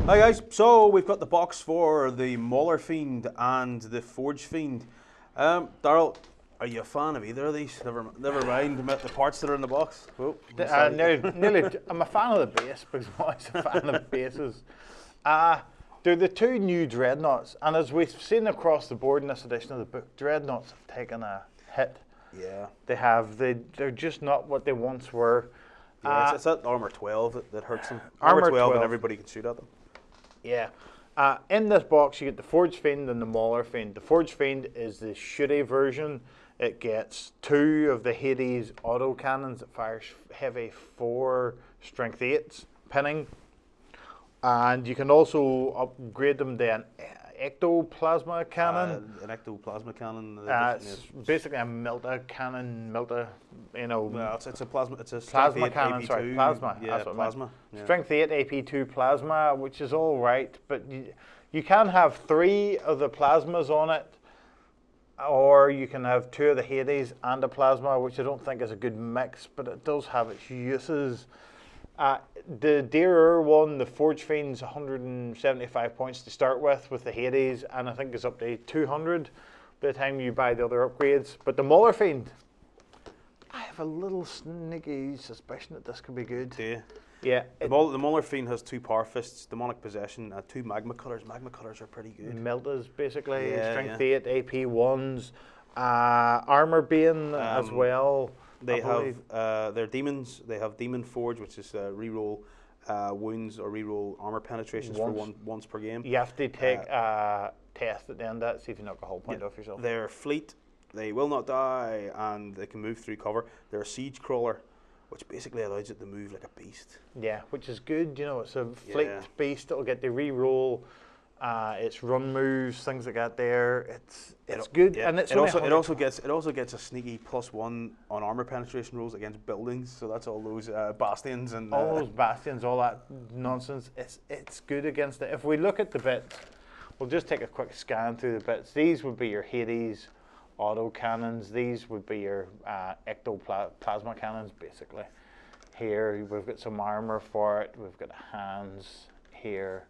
Hi guys, so we've got the box for the Maulerfiend and the Forgefiend. Darryl, are you a fan of either of these? Never mind the parts that are in the box. Oh, Nearly, I'm a fan of the base because I'm always a fan of bases. They're the two new Dreadnoughts, and as we've seen across the board in this edition of the book, Dreadnoughts have taken a hit. Yeah. They're just not what they once were. Yeah, it's that armor 12 that hurts them. Armor 12 and 12. everybody can shoot at them. Yeah. In this box, you get the Forgefiend and the Maulerfiend. The Forgefiend is the shooty version. It gets 2 of the Hades autocannons that fires heavy 4 strength 8s pinning. And you can also upgrade them to an ectoplasma cannon. An ectoplasma cannon. It's basically a melta cannon, Well, it's a plasma. It's a plasma cannon. AP2. Sorry, plasma. Yeah, that's what plasma. Yeah. Strength 8 AP2 plasma, which is all right, but you can have 3 of the plasmas on it, or you can have 2 of the Hades and a plasma, which I don't think is a good mix, but it does have its uses. The dearer one, the Forgefiend's 175 points to start with the Hades, and I think it's up to 200 by the time you buy the other upgrades. But the Maulerfiend, I have a little sneaky suspicion that this could be good. Do you? Yeah. The Maulerfiend has 2 power fists, demonic possession, 2 magma cutters. Magma cutters are pretty good. Meltas, basically, Yeah, strength yeah. 8 AP 1s, armor bane as well. They have their demons. They have Demon Forge, which is reroll wounds or reroll armor penetrations for once per game. You have to take a test at the end of that, see if you knock a whole point off yourself. They're fleet. They will not die, and they can move through cover. They're a siege crawler, which basically allows it to move like a beast. Yeah, which is good. You know, it's a fleet beast. It'll get the reroll. Its run moves, things like that. It's good, yeah. and it also gets a sneaky +1 on armor penetration rolls against buildings. So that's all those bastions and all those bastions, all that nonsense. It's good against it. If we look at the bits, we'll just take a quick scan through the bits. These would be your Hades auto cannons. These would be your ectoplasma cannons, basically. Here we've got some armor for it. We've got hands here.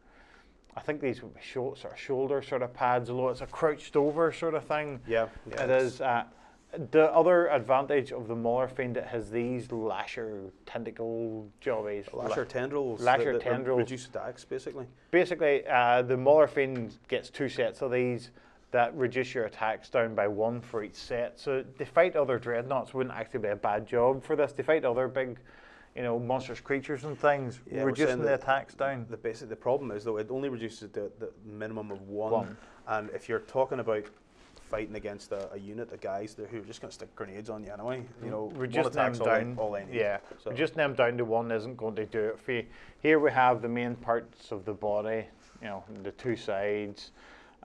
I think these would be shoulder sort of pads, although it's a crouched over sort of thing. Yeah, it is. The other advantage of the Maulerfiend, it has these lasher tentacle jobbies. Lasher tendrils. Lasher tendrils. Reduce attacks, basically. Basically, the Maulerfiend gets 2 sets of these that reduce your attacks down by 1 for each set. So to fight other dreadnoughts wouldn't actually be a bad job for this. To fight other big, monstrous creatures and things, reducing the attacks down. The problem is, though, it only reduces the minimum of 1. And if you're talking about fighting against a unit of guys who are just going to stick grenades on you anyway, reducing them down. All they need. Yeah, so reducing them down to 1 isn't going to do it for you. Here we have the main parts of the body, the 2 sides,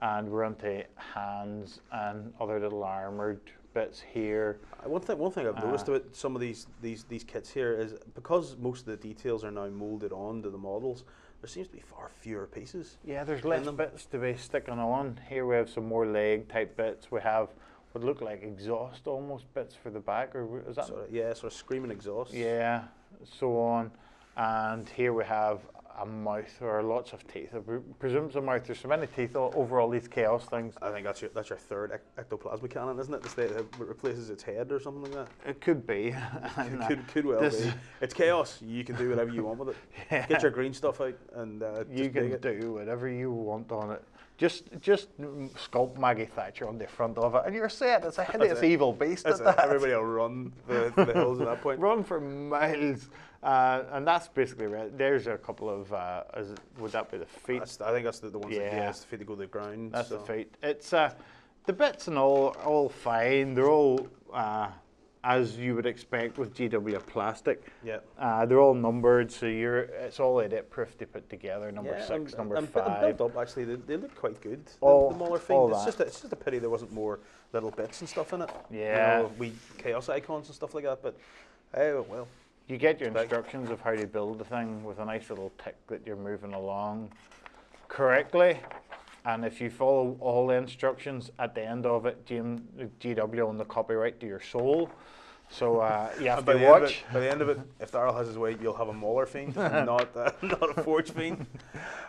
and we're into hands and other little armoured bits here. One thing I've noticed about some of these kits here is because most of the details are now moulded onto the models, there seems to be far fewer pieces. Yeah, there's less bits to be sticking on. Here we have some more leg type bits. We have what look like exhaust almost bits for the back, or is that? Sort of screaming exhaust. Yeah, so on. And here we have a mouth or lots of teeth. I presume it's a mouth. There's so many teeth over all these chaos things. I think that's your 3rd ectoplasma cannon, isn't it? That replaces its head or something like that. It could be. could well be. It's chaos. You can do whatever you want with it. Yeah. Get your green stuff out and you can do whatever you want on it. Just sculpt Maggie Thatcher on the front of it, and you're set. It's a hideous evil beast. Everybody will run for the hills at that point. Run for miles. And that's basically right. There's a couple of, would that be the feet? I think that's the ones it's the feet that go to the ground. That's the feet. It's the bits and all fine. They're all as you would expect with GW plastic. Yeah. They're all numbered, so it's all edit proof to put together. Number 6, number 5. Built up actually, they look quite good. The Maulerfiend. It's just a pity there wasn't more little bits and stuff in it. Yeah. We chaos icons and stuff like that. But well. You get your instructions of how to build the thing with a nice little tick that you're moving along correctly. And if you follow all the instructions at the end of it, GW own the copyright to your soul. So you have By to the end of watch. it, by the end of it, if Darryl has his way, you'll have a Maulerfiend, not a Forgefiend.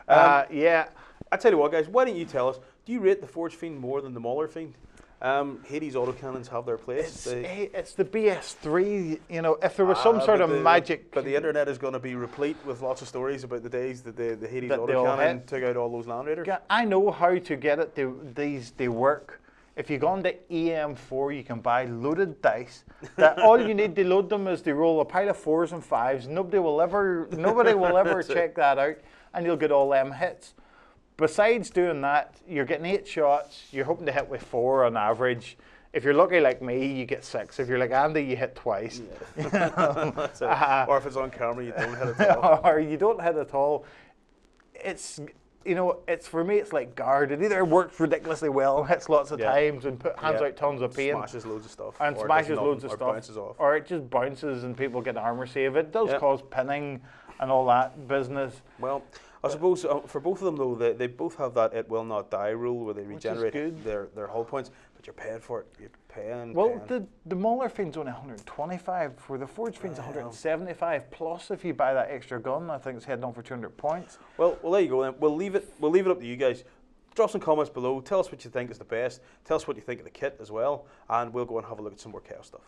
Yeah. I tell you what, guys. Why don't you tell us? Do you rate the Forgefiend more than the Maulerfiend? Hades autocannons have their place. It's the BS3. You know, if there was some sort of magic. But the internet is going to be replete with lots of stories about the days that the Hades That they all autocannon hit. took out all those Land Raiders. I know how to get it. They work. If you go on to EM4, you can buy loaded dice. That all you need to load them is to roll a pile of 4s and 5s. Nobody will ever check that out, and you'll get all them hits. Besides doing that, you're getting 8 shots. You're hoping to hit with 4 on average. If you're lucky like me, you get 6. If you're like Andy, you hit twice. Yeah. That's it. Or if it's on camera, you don't hit at all. Or you don't hit at all. It's, you know, it's for me, it's like guard. It either works ridiculously well, hits lots of times, and hands out tons of pain. Smashes loads of stuff. And or smashes does loads of nothing, stuff. or bounces off. Or it just bounces and people get an armor save. It does cause pinning and all that business. Well, I suppose for both of them though, they both have that "it will not die" rule where they regenerate their hull points, but you're paying for it. You're paying. Well, the Maulerfiend's only 125, where the Forgefiend's 175 plus. If you buy that extra gun, I think it's heading on for 200 points. Well, there you go then. We'll leave it up to you guys. Drop some comments below. Tell us what you think is the best. Tell us what you think of the kit as well, and we'll go and have a look at some more Chaos stuff.